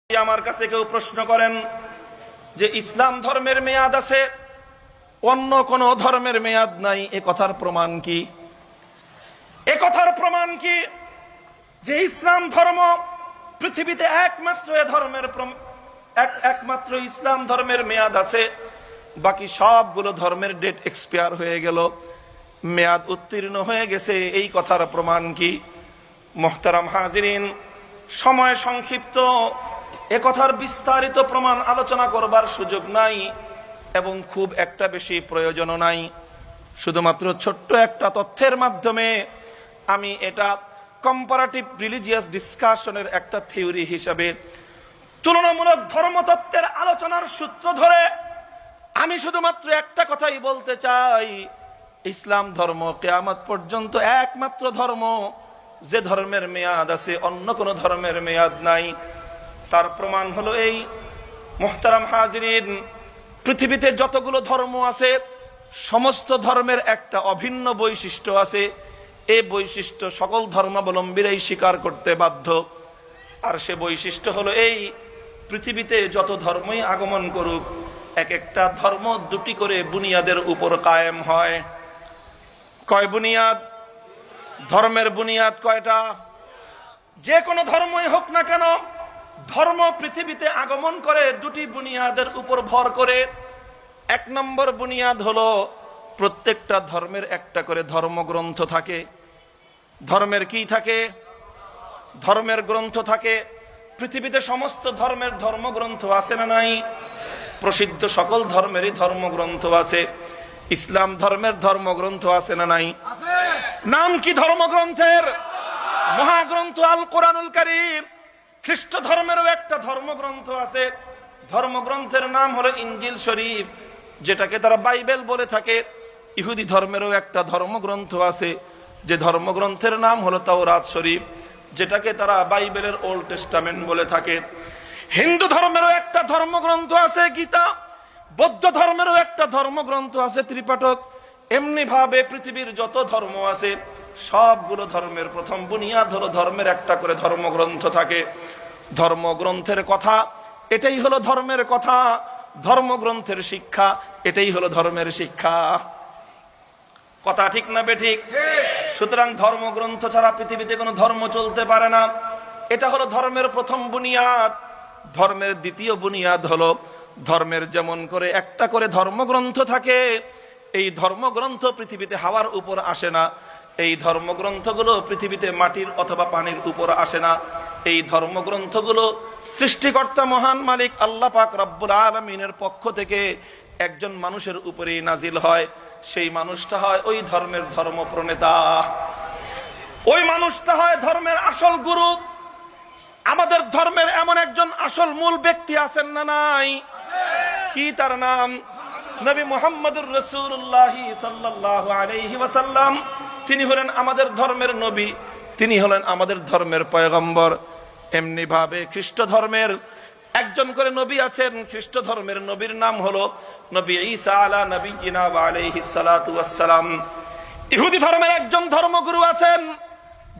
আমার কাছে কেউ প্রশ্ন করেন যে ইসলাম ধর্মের মেয়াদ আছে, অন্য কোন ধর্মের মেয়াদ নাই, এ কথার প্রমাণ কি? এ কথার প্রমাণ কি যে ইসলাম ধর্ম পৃথিবীতে একমাত্র একমাত্র ইসলাম ধর্মের মেয়াদ আছে, বাকি সবগুলো ধর্মের ডেট এক্সপায়ার হয়ে গেল, মেয়াদ উত্তীর্ণ হয়ে গেছে, এই কথার প্রমাণ কি? মুহতারাম হাজিরিন, সময় সংক্ষিপ্ত, এ কথার বিস্তারিত প্রমাণ আলোচনা করবার সুযোগ নাই এবং খুব একটা বেশি প্রয়োজনও নাই। শুধুমাত্র ছোট্ট একটা তথ্যের মাধ্যমে আমি এটা কম্পারেটিভ রিলিজিয়াস ডিসকাশনের একটা থিওরি হিসাবে, তুলনামূলক ধর্মতত্ত্বের আলোচনার সূত্র ধরে আমি শুধুমাত্র একটা কথাই বলতে চাই, ইসলাম ধর্ম কিয়ামত পর্যন্ত একমাত্র ধর্ম যে ধর্মের মেয়াদ আছে, অন্য কোন ধর্মের মেয়াদ নাই। তার প্রমাণ হলো এই, মুহতারাম হাজিরিন, পৃথিবীতে যতগুলো ধর্ম আছে সমস্ত ধর্মের একটা অভিন্ন বৈশিষ্ট্য আছে, এই বৈশিষ্ট্য সকল ধর্মাবলম্বীরাই স্বীকার করতে বাধ্য। আর সে বৈশিষ্ট্য হলো এই, পৃথিবীতে যত ধর্মই আগমন করুক, এক একটা ধর্ম দুটি করে বুনিয়াদের উপর কায়েম হয়। কয় বুনিয়াদ? ধর্মের বুনিয়াদ কয়টা? যে কোনো ধর্মই হোক না কেন, ধর্ম পৃথিবীতে আগমন করে দুটি বুনিয়াদের উপর ভর করে। এক নম্বর বুনিয়াদ হলো প্রত্যেকটা ধর্মের একটা করে ধর্মগ্রন্থ থাকে। ধর্মের কি থাকে? ধর্মের গ্রন্থ থাকে। পৃথিবীতে সমস্ত ধর্মের ধর্মগ্রন্থ আছে না নাই? প্রসিদ্ধ সকল ধর্মেরই ধর্মগ্রন্থ আছে। ইসলাম ধর্মের ধর্মগ্রন্থ আছে না নাই? নাম কি ধর্মগ্রন্থের? মহাগ্রন্থ আল কোরআনুল কারীম। খ্রিস্ট ধর্মেরও একটা ধর্মগ্রন্থ আছে, ধর্মগ্রন্থের নাম হলো ইনজিল শরীফ, যেটাকে তারা বাইবেল বলে থাকে। ইহুদি ধর্মেরও একটা ধর্মগ্রন্থ আছে, যে ধর্মগ্রন্থের নাম হলো তাওরাত শরীফ, যেটাকে তারা বাইবেলের ওল্ড টেস্টামেন্ট বলে থাকে। হিন্দু ধর্মেরও একটা ধর্মগ্রন্থ আছে গীতা। বৌদ্ধ ধর্মেরও একটা ধর্মগ্রন্থ আছে ত্রিপিটক। এমনি ভাবে পৃথিবীর যত ধর্ম আছে সবগুলো ধর্মের প্রথম বুনিয়াদ হলো ধর্মের একটা করে ধর্মগ্রন্থ থাকে। ধর্মগ্রন্থের কথা, এটাই হলো ধর্মের কথা। ধর্মগ্রন্থের শিক্ষা, এটাই হলো ধর্মের শিক্ষা। কথা ঠিক না বেঠিক? সুতরাং ধর্মগ্রন্থ ছাড়া পৃথিবীতে কোনো ধর্ম চলতে পারে না। এটা হলো ধর্মের প্রথম বুনিয়াদ। ধর্মের দ্বিতীয় বুনিয়াদ হলো, ধর্মের যেমন করে একটা করে ধর্মগ্রন্থ থাকে, এই ধর্মগ্রন্থ পৃথিবীতে হাওয়ার উপর আসে না। এই ধর্মগ্রন্থগুলো পৃথিবীতে মাটির অথবা পানির উপর আসে না। এই ধর্মগ্রন্থগুলো সৃষ্টিকর্তা মহান মালিক আল্লাহ পাক রব্বুল আলামিনের পক্ষ থেকে একজন মানুষের উপরেই নাজিল হয়। সেই মানুষটা হয় ওই ধর্মের ধর্ম প্রণেতা, ওই মানুষটা হয় ধর্মের আসল গুরু। আমাদের ধর্মের এমন একজন আসল মূল ব্যক্তি আছেন না নাই? কি তার নাম? নবী মুহাম্মদুর রাসূলুল্লাহ সাল্লাল্লাহু আলাইহি ওয়াসাল্লাম। তিনি হলেন আমাদের ধর্মের নবী, তিনি হলেন আমাদের ধর্মের পয়গম্বর। এমনি ভাবে খ্রিস্ট ধর্মের একজন করে নবী আছেন। খ্রিস্ট ধর্মের নবীর নাম হলো নবী ঈসা আলা নবিয়িনা ওয়া আলাইহিস সালাতু ওয়াস সালাম। ইহুদি ধর্মের একজন ধর্মগুরু আছেন,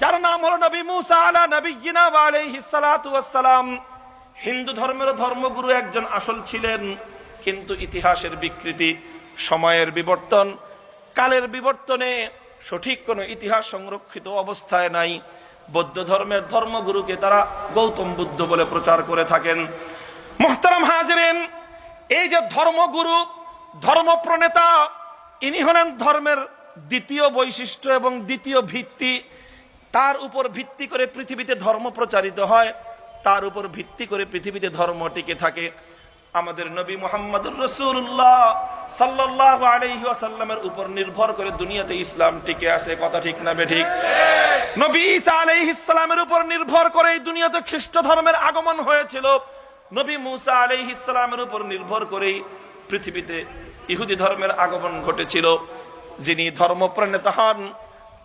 যার নাম হলো নবী মুসা আলা নবিয়িনা ওয়া আলাইহিস সালাতু ওয়াস সালাম। হিন্দু ধর্মের ধর্মগুরু একজন আসল ছিলেন, কিন্তু ইতিহাসের বিকৃতি, সময়ের বিবর্তন, কালের বিবর্তনে সঠিক কোন ইতিহাস সংরক্ষিত অবস্থায় নাই। বৌদ্ধ ধর্মের ধর্মগুরুকে তারা গৌতম বুদ্ধ বলে প্রচার করে থাকেন। মুহতারাম হাজিরিন, এই যে ধর্মগুরু, ধর্ম প্রণেতা, ইনি হলেন ধর্মের দ্বিতীয় বৈশিষ্ট্য এবং দ্বিতীয় ভিত্তি। তার উপর ভিত্তি করে পৃথিবীতে ধর্ম প্রচারিত হয়, তার উপর ভিত্তি করে পৃথিবীতে ধর্ম টিকে থাকে। আমাদের নবী মুহাম্মদুর রাসূলুল্লাহ সাল্লাল্লাহু আলাইহি ওয়াসাল্লামের উপর নির্ভর করে দুনিয়াতে ইসলাম টিকে আছে। কথা ঠিক না বেঠিক? নবী ঈসা আলাইহিস সালামের উপর নির্ভর করে এই দুনিয়াতে খ্রিস্ট ধর্মের আগমন হয়েছিল। নবী মুসা আলাইহিস সালামের উপর নির্ভর করে পৃথিবীতে ইহুদি ধর্মের আগমন ঘটেছিল। যিনি ধর্ম প্রণেতা হন,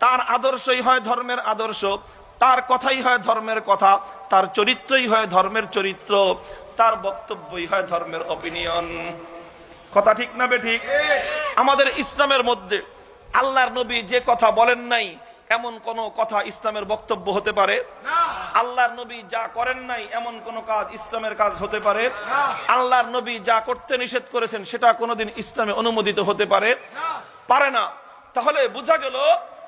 তার আদর্শই হয় ধর্মের আদর্শ, তার কথাই হয় ধর্মের কথা, তার চরিত্রই হয় ধর্মের চরিত্র, তার বক্তব্যই হয় ধর্মের অপিনিয়ন। কথা ঠিক না বেঠিক? আমাদের ইসলামের মধ্যে আল্লাহর নবী যে কথা বলেন নাই, এমন কোন কথা ইসলামের বক্তব্য হতে পারে? আল্লাহর নবী যা করেন নাই এমন কোন কাজ ইসলামের কাজ হতে পারে? আল্লাহর নবী যা করতে নিষেধ করেছেন সেটা কোনোদিন ইসলামে অনুমোদিত হতে পারে? পারে না। তাহলে বোঝা গেল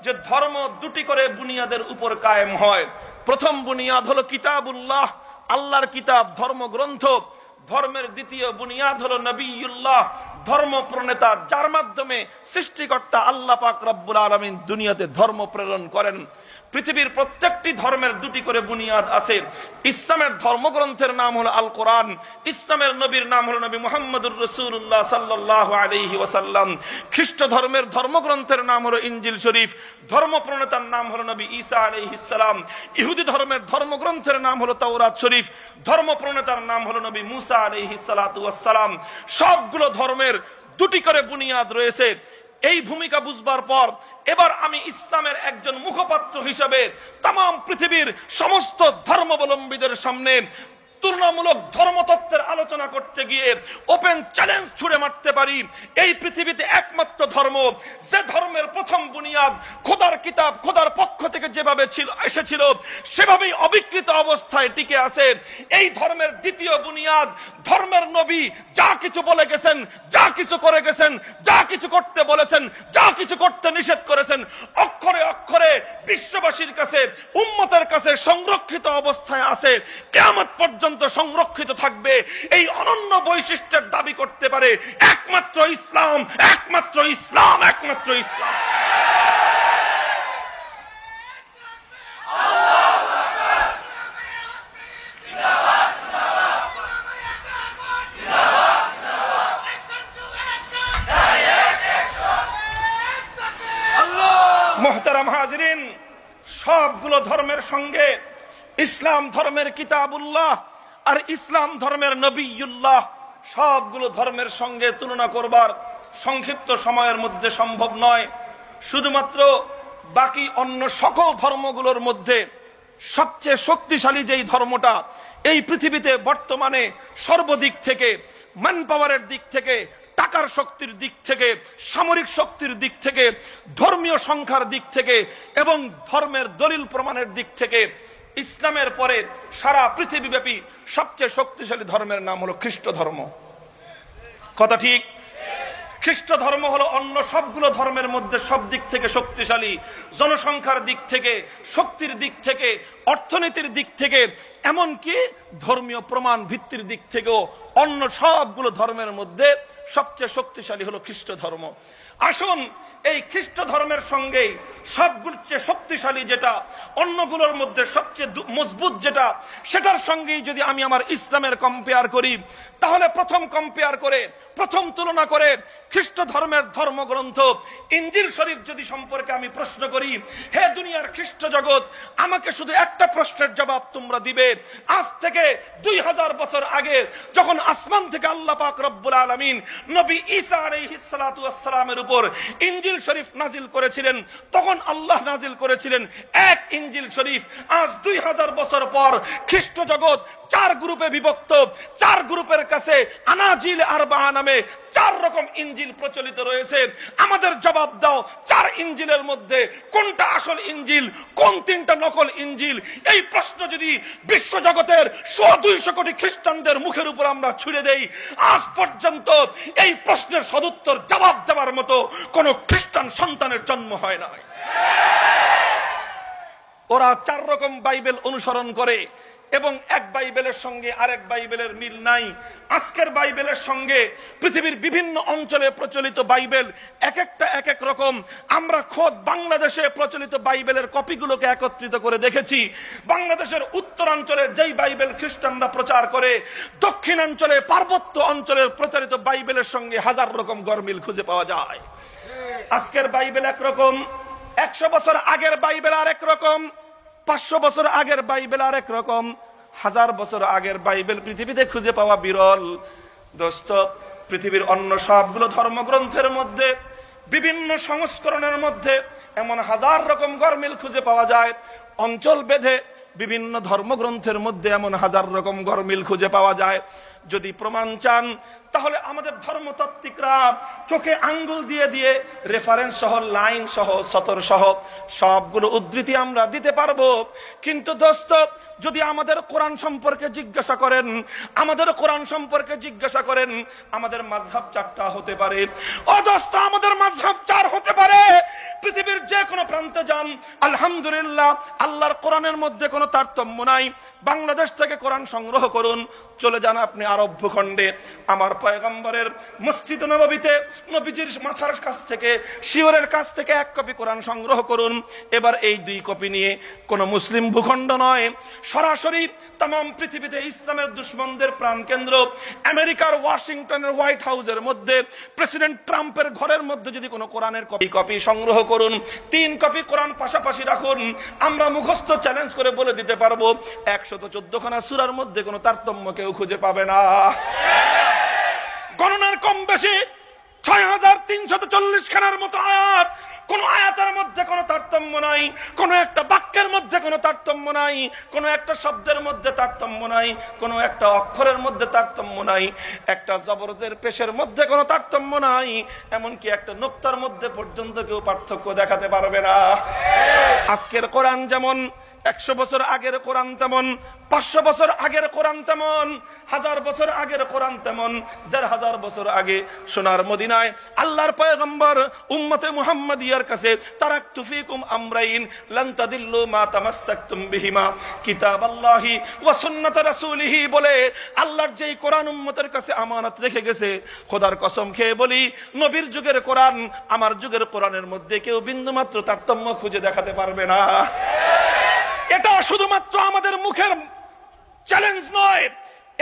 যে ধর্ম দুটি করে বুনিয়াদের উপর কায়েম হয়। প্রথম বুনিয়াদ হলো কিতাবুল্লাহ, আল্লাহর কিতাব, ধর্মগ্রন্থ। ধর্মের দ্বিতীয় বুনিয়াদ হলো নবিয়ুল্লাহ, ধর্ম প্রণেতা, যার মাধ্যমে সৃষ্টিকর্তা আল্লাহ পাক রব্বুল আলামিন দুনিয়াতে ধর্ম প্রেরণ করেন। পৃথিবীর প্রত্যেকটি ধর্মের দুটি করে বুনিয়াদ আছে। ইসলামের ধর্মগ্রন্থের নাম হলো আল কোরআন, ইসলামের নবীর নাম হলো নবী মুহাম্মদুর রাসূলুল্লাহ সাল্লাল্লাহু আলাইহি ওয়াসাল্লাম। খ্রিস্ট ধর্মের ধর্মগ্রন্থের নাম হলো ইনজিল শরীফ, ধর্ম প্রণেতার নাম হলো নবী ঈসা আলাইহিস সালাম। ইহুদি ধর্মের ধর্মগ্রন্থের নাম হলো তাওরাত শরীফ, ধর্ম প্রণেতার নাম হলো নবী মুসা আলাইহিস সালাতু ওয়াস সালাম। সবগুলো ধর্মের দুটি করে বুনিয়াদ রয়েছে। এই ভূমিকা বুঝবার পর এবার আমি ইসলামের একজন মুখপাত্র হিসেবে তাম পৃথিবীর সমস্ত ধর্মাবলম্বীদের সামনে তুলনামূলক ধর্মতত্ত্বের আলোচনা করতে গিয়ে ওপেন চ্যালেঞ্জ ছুড়ে মারতে পারি। এই পৃথিবীতে একমাত্র ধর্ম, যে ধর্মের প্রথম বুনিয়াদ খোদার কিতাব, খোদার পক্ষ থেকে যেভাবে এসেছিল সেভাবেই অবিকৃত অবস্থায় টিকে আছে। এই ধর্মের দ্বিতীয় বুনিয়াদ, ধর্মের নবী যা কিছু বলে গেছেন, যা কিছু করে গেছেন, যা কিছু করতে বলেছেন, যা কিছু করতে নিষেধ করেছেন, অক্ষরে অক্ষরে বিশ্ববাসীর কাছে, উম্মতের কাছে সংরক্ষিত অবস্থায় আছে, কিয়ামত পর্যন্ত সংরক্ষিত থাকবে। এই অনন্য বৈশিষ্ট্যের দাবি করতে পারে একমাত্র ইসলাম, একমাত্র ইসলাম, একমাত্র ইসলাম। মুহতারাম হাজিরিন, সবগুলো ধর্মের সঙ্গে ইসলাম ধর্মের কিতাবুল্লাহ আর ইসলাম ধর্মের নবিয়ুল্লাহ, সবগুলো ধর্মের সঙ্গে তুলনা করবার সংক্ষিপ্ত সময়ের মধ্যে সম্ভব নয়। শুধুমাত্র বাকি অন্য সকল ধর্মগুলোর মধ্যে সবচেয়ে শক্তিশালী যেই ধর্মটা এই পৃথিবীতে বর্তমানে সর্বদিক থেকে, ম্যান পাওয়ারের দিক থেকে, টাকার শক্তির দিক থেকে, সামরিক শক্তির দিক থেকে, ধর্মীয় সংখ্যার দিক থেকে এবং ধর্মের দলিল প্রমাণের দিক থেকে ইসলামের পরে সারা পৃথিবীব্যাপী সবচেয়ে শক্তিশালী ধর্মের নাম হলো খ্রিস্ট ধর্ম। কথা ঠিক? খ্রিস্ট ধর্ম হলো অন্য সবগুলো ধর্মের মধ্যে সব দিক থেকে শক্তিশালী, জনসংখ্যার দিক থেকে, শক্তির দিক থেকে, অর্থনীতির দিক থেকে, এমনকি ধর্মীয় প্রমাণ ভিত্তির দিক থেকেও অন্য সবগুলো ধর্মের মধ্যে সবচেয়ে শক্তিশালী হলো খ্রিস্ট ধর্ম। আসুন এই খ্রিস্ট ধর্মের সঙ্গে সবচেয়ে শক্তিশালী যেটা, অন্যগুলোর মধ্যে সবচেয়ে মজবুত যেটা, সেটার সঙ্গেই যদি আমি আমার ইসলামের কম্পেয়ার করি, তাহলে প্রথম তুলনা করে খ্রিস্ট ধর্মের ধর্মগ্রন্থ ইনজিল শরীফ যদি সম্পর্কে আমি প্রশ্ন করি, হে দুনিয়ার খ্রিস্ট জগৎ, আমাকে শুধু একটা প্রশ্নের জবাব তোমরা দিবে। আজ থেকে 2000 বছর আগে যখন আসমান থেকে আল্লাহ পাক রব্বুল আলামিন নবী ঈসা আলাইহিস সালাতু ওয়াস সালামের উপর ইনজিল শরীফ নাজিল করেছিলেন, তখন আল্লাহ নাজিল করেছিলেন এক ইনজিল শরীফ। আজ 2000 বছর পর খ্রিস্ট জগৎ 4 গ্রুপে বিভক্ত। 4 গ্রুপের কাছে আনাজিল আরবা নামে 4 রকম ইনজিল প্রচলিত রয়েছে। আমাদের জবাব দাও, 4 ইনজিলের মধ্যে কোনটা আসল ইনজিল, কোন 3টা নকল ইনজিল? এই প্রশ্ন যদি বিশ্ব জগতের 200 কোটি খ্রিস্টানদের মুখের উপর আমরা ছুড়ে দেই, আজ পর্যন্ত এই প্রশ্নের সদুত্তর জবাব দেওয়ার মতো কোন খ্রিস্টান সন্তানের জন্ম হয় নাই। ওরা 4 রকম বাইবেল অনুসরণ করে এবং এক বাইবেলের সঙ্গে আরেক বাইবেলের মিল নাই। আজকের বাইবেলের সঙ্গে পৃথিবীর বিভিন্ন অঞ্চলে প্রচলিত বাইবেল এক একটা এক এক রকম। আমরা খোদ বাংলাদেশে প্রচলিত বাইবেলের কপিগুলোকে একত্রিত করে দেখেছি। বাংলাদেশের উত্তরাঞ্চলে যেই বাইবেল খ্রিস্টানরা প্রচার করে, দক্ষিণাঞ্চলে পার্বত্য অঞ্চলের প্রচারিত বাইবেলের সঙ্গে 1000 রকম গরমিল খুঁজে পাওয়া যায়। আজকের বাইবেল একরকম, 100 বছর আগের বাইবেল আরেক রকম, 500 বছর আগের বাইবেল আরেক রকম, 1000 বছর আগের বাইবেল পৃথিবীতে খুঁজে পাওয়া বিরল। দোস্ত, পৃথিবীর অন্য সবগুলো ধর্মগ্রন্থের মধ্যে বিভিন্ন সংস্করণের মধ্যে এমন 1000 রকম গরমিল খুঁজে পাওয়া যায়। অঞ্চল ভেদে বিভিন্ন ধর্মগ্রন্থের মধ্যে এমন 1000 রকম গরমিল খুঁজে পাওয়া যায়। যদি প্রমাণ চান তাহলে আমাদের ধর্মতাত্ত্বিকরা চোখে আঙ্গুল দিয়ে দিয়ে রেফারেন্স সহ, লাইন সহ, সতর সহ সবগুলো উদ্ধৃতি আমরা দিতে পারবো। কিন্তু দোস্ত, যদি আমাদের কোরআন সম্পর্কে জিজ্ঞাসা করেন, আমাদের কোরআন সম্পর্কে জিজ্ঞাসা করেন, আমাদের মাযহাব 4টা হতে পারে। ও দোস্ত, আমাদের মাযহাব 4 হতে পারে। পৃথিবীর যে কোনো প্রান্তে যান, আলহামদুলিল্লাহ, আল্লাহর কোরআনের মধ্যে কোনো তারতম্য নাই। বাংলাদেশ থেকে কোরআন সংগ্রহ করুন, চলে যান আপনি আরব ভূখণ্ডে, আমার পয়গম্বরের মসজিদ নববীতে নবীজির মাথার কাছ থেকে, শিওরের কাছ থেকে 1 কপি কোরআন সংগ্রহ করুন। এবার এই 2 কপি নিয়ে কোন মুসলিম ভূখণ্ড নয়, সরাসরি তাম পৃথিবীতে ইসলামের দুশ্মনদের প্রাণকেন্দ্র আমেরিকার ওয়াশিংটনের হোয়াইট হাউসের মধ্যে, প্রেসিডেন্ট ট্রাম্পের ঘরের মধ্যে যদি কোনো কোরআনের কপি সংগ্রহ করুন, 3 কপি কোরআন পাশাপাশি রাখুন, আমরা মুখস্থ চ্যালেঞ্জ করে বলে দিতে পারবো 114খানা সূরার মধ্যে কোনো তারতম্য কেউ খুঁজে পাবে না। গণনার কম বেশি 6340 খানার মতো আয়াত, কোন আয়াতের মধ্যে কোনো তারতম্য নাই, কোন একটা বাক্যের মধ্যে কোনো তারতম্য নাই, কোন একটা শব্দের মধ্যে তারতম্য নাই, কোন একটা অক্ষরের মধ্যে তারতম্য নাই, একটা জবরজের পেশের মধ্যে কোনো তারতম্য নাই, এমনকি একটা নোক্তার মধ্যে পর্যন্ত কেউ পার্থক্য দেখাতে পারবে না। আজকের কোরআন যেমন 100 বছর আগের কোরআন তেমন, 500 বছর আগের কোরআন তেমন, 1000 বছর আগের কোরআন তেমন, 1500 বছর আগে সোনার মদিনায় আল্লাহর পয়গম্বর উম্মতে মুহাম্মাদিয়ার কাছে তারাকতু ফীকুম আমরাইন লান তাদিল্লু মা তামাসসাকতুম বিহিমা কিতাবাল্লাহি ওয়া সুন্নাত রাসূলিহি বলে আল্লাহর যেই কোরআন উম্মতের কাছে আমানত রেখে গেছে, খোদার কসম খেয়ে বলি, নবীর যুগের কোরআন আমার যুগের কোরআনের মধ্যে কেউ বিন্দুমাত্র তারতম্য খুঁজে দেখাতে পারবে না। এটা শুধুমাত্র আমাদের মুখের চ্যালেঞ্জ নয়,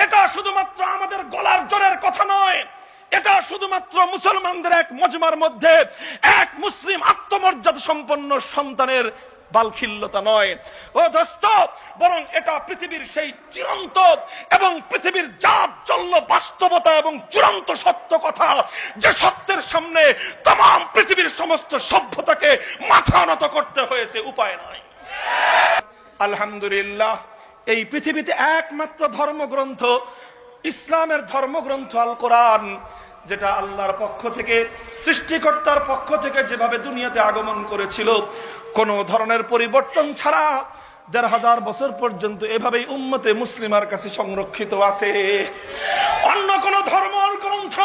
এটা শুধুমাত্র আমাদের গলার জোরের কথা নয়, এটা শুধুমাত্র মুসলমানদের এক মজমার মধ্যে এক মুসলিম আত্মমর্যাদা সম্পন্ন সন্তানের বালখিল্যতা নয় ও দোস্ত, বরং এটা পৃথিবীর সেই চিরন্ত এবং পৃথিবীর জাবজল্য বাস্তবতা এবং চূড়ান্ত সত্য কথা, যে সত্যের সামনে तमाम পৃথিবীর সমস্ত সভ্যতাকে মাথা নত করতে হয়েছে, উপায় নাই। আলহামদুলিল্লাহ, এই পৃথিবীতে একমাত্র ধর্মগ্রন্থ, ইসলামের ধর্মগ্রন্থ আল কোরআন, যেটা আল্লাহর পক্ষ থেকে, সৃষ্টিকর্তার পক্ষ থেকে যেভাবে দুনিয়াতে আগমন করেছিল, কোন ধরনের পরিবর্তন ছাড়া 1500 বছর পর্যন্ত এভাবেই উম্মতে মুসলিমার কাছে সংরক্ষিত আছে। অন্য কোন ধর্ম গ্রন্থ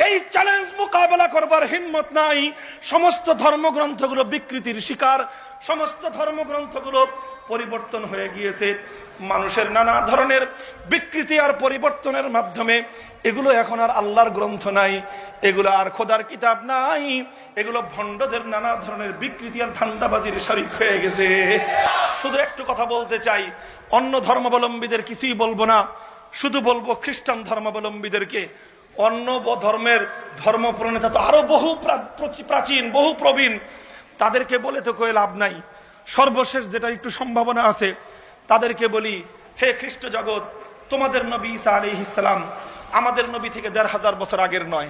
এই চ্যালেঞ্জ মোকাবেলা করবার হিম্মত নাই। সমস্ত ধর্মগ্রন্থগুলো বিকৃতির শিকার, সমস্ত ধর্মগ্রন্থগুলো পরিবর্তন হয়ে গিয়েছে মানুষের নানা ধরনের বিকৃতি আর পরিবর্তনের মাধ্যমে। এগুলো এখন আর আল্লাহর গ্রন্থ নাই, এগুলো আর খোদার কিতাব নাই, এগুলো ভণ্ডদের নানা ধরনের বিকৃতি আর ধান্দাবাজির শরীক হয়ে গেছে। শুধু একটু কথা বলতে চাই, অন্য ধর্মাবলম্বীদের কিছুই বলবো না, শুধু বলবো খ্রিস্টান ধর্মাবলম্বীদেরকে। অন্য ধর্মের ধর্ম প্রণেতা তো আরো বহু প্রাচীন, বহু প্রবীণ, তাদেরকে বলে তো কয়ে লাভ নাই। সর্বশেষ যেটা একটু সম্ভাবনা আছে, তাদেরকে বলি, হে খ্রিস্ট জগৎ, তোমাদের নবী ঈসা আলাইহিস সালাম আমাদের নবী থেকে 1500 বছর আগের নয়,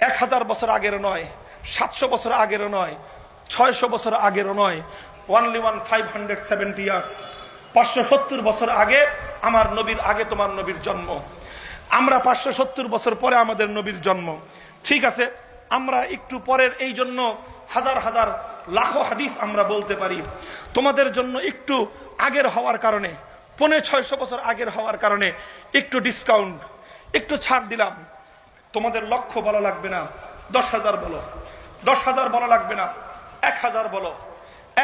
1000 বছর আগের নয়, 700 বছর আগের নয়, 600 বছর আগের নয়, only 570 ইয়ার্স, 570 বছর আগে আমার নবীর আগে তোমার নবীর জন্ম। আমরা 570 বছর পরে আমাদের নবীর জন্ম। ঠিক আছে, আমরা একটু পরের, এই জন্য হাজার হাজার লাখো হাদিস আমরা বলতে পারি। তোমাদের জন্য একটু আগের হওয়ার কারণে, 550 বছর আগের হওয়ার কারণে একটু ডিসকাউন্ট, একটু ছাড় দিলাম। তোমাদের লক্ষ্য বলা লাগবে না, 10,000 বলো, 10,000 বলা লাগবে না, 1000 বলো,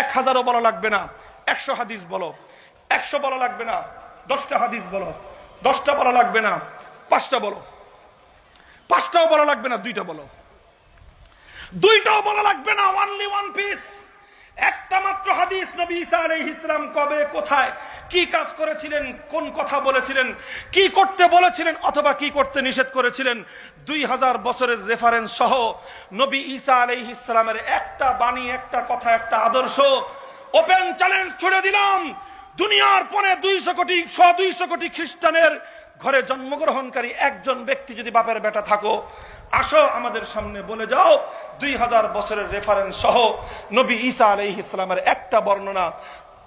1000ও বলা লাগবে না, 100 হাদিস বলো, 100 বলা লাগবে না, 10টা হাদিস বলো, 10টা বলা লাগবে না, 5টা বলো, 5টাও বলা লাগবে না, 2টা বলো, 2টাও বলা লাগবে না, অনলি ওয়ান পিস, একটা মাত্র হাদিস। নবী ঈসা আলাইহিস সালাম কবে, কোথায়, কি কাজ করেছিলেন, কোন কথা বলেছিলেন, কি করতে বলেছিলেন অথবা কি করতে নিষেধ করেছিলেন, 2000 বছরের রেফারেন্স সহ নবী ঈসা আলাইহিস সালামের একটা বাণী, একটা কথা, একটা আদর্শ, ওপেন চ্যালেঞ্জ ছুড়ে দিলাম। দুনিয়ার 200 কোটি 200 কোটি খ্রিস্টানের ঘরে জন্মগ্রহণকারী একজন ব্যক্তি যদি বাপের বেটা থাকো, আসো আমাদের সামনে বলে যাও 2000 বছরের রেফারেন্স সহ নবী ঈসা আলাইহিস সালামের একটা বর্ণনা।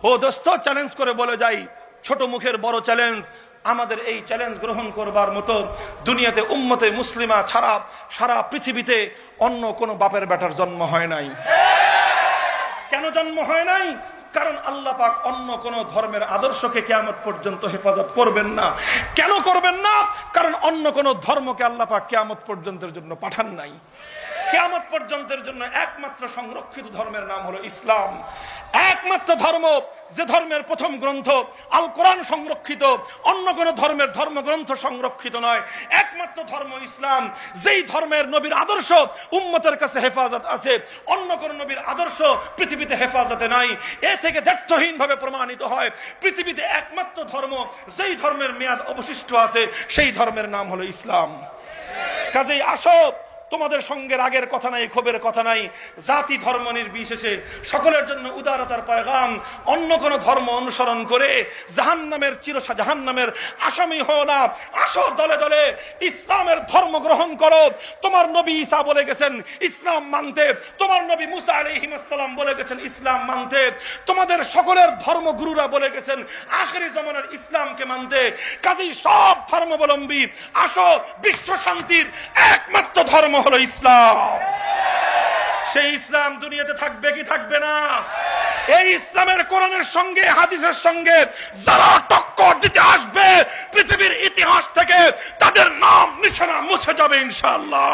ও দোস্ত, চ্যালেঞ্জ করে বলে যাই, ছোট মুখের বড় চ্যালেঞ্জ, আমাদের এই চ্যালেঞ্জ গ্রহণ করবার মতো দুনিয়াতে উম্মতে মুসলিমা ছাড়া সারা পৃথিবীতে অন্য কোন বাপের বেটার জন্ম হয় নাই। কেন জন্ম হয় নাই? কারণ আল্লাহ পাক অন্য কোন ধর্মের আদর্শকে কিয়ামত পর্যন্ত হেফাজত করবেন না। কেন করবেন না? কারণ অন্য কোন ধর্মকে আল্লাহ পাক কিয়ামত পর্যন্তের জন্য পাঠান নাই। কিয়ামত পর্যন্তের জন্য একমাত্র সংরক্ষিত ধর্মের নাম হলো ইসলাম। একমাত্র ধর্ম যে ধর্মের প্রথম গ্রন্থ আল কোরআন সংরক্ষিত, অন্য কোন ধর্মের ধর্মগ্রন্থ সংরক্ষিত নয়। একমাত্র ধর্ম ইসলাম, যেই ধর্মের নবীর আদর্শ উম্মতের কাছে হেফাজত আছে, অন্য কোন নবীর আদর্শ পৃথিবীতে হেফাজতে নাই। এ থেকে দ্ব্যর্থহীন ভাবে প্রমাণিত হয় পৃথিবীতে একমাত্র ধর্ম যেই ধর্মের মেয়াদ অবশিষ্ট আছে সেই ধর্মের নাম হলো ইসলাম। কাজেই আসো, তোমাদের সঙ্গে রাগের কথা নাই, ক্ষোভের কথা নাই, জাতি ধর্ম নির্বিশেষে সকলের জন্য উদারতার পয়গাম। অন্য কোন ধর্ম অনুসরণ করে জাহান্নামের জাহান্নামের আসামি হও না। আসো দলে দলে ইসলামের ধর্ম গ্রহণ করো। তোমার নবী ঈসা বলে গেছেন ইসলাম মানতে, তোমার নবী মুসা আলাইহিস সালাম বলে গেছেন ইসলাম মানতে, তোমাদের সকলের ধর্মগুরুরা বলে গেছেন আখিরি জামানার ইসলামকে মানতে। কাজেই সব ধর্মাবলম্বী আসো, বিশ্ব শান্তির একমাত্র ধর্ম হলো ইসলাম। সেই ইসলাম দুনিয়াতে থাকবে কি থাকবে না? এই ইসলামের কোরআনের সঙ্গে হাদিসের সঙ্গে যারা টক্কর দিতে আসবে পৃথিবীর ইতিহাস থেকে তাদের নাম নিশানা মুছে যাবে ইনশাআল্লাহ।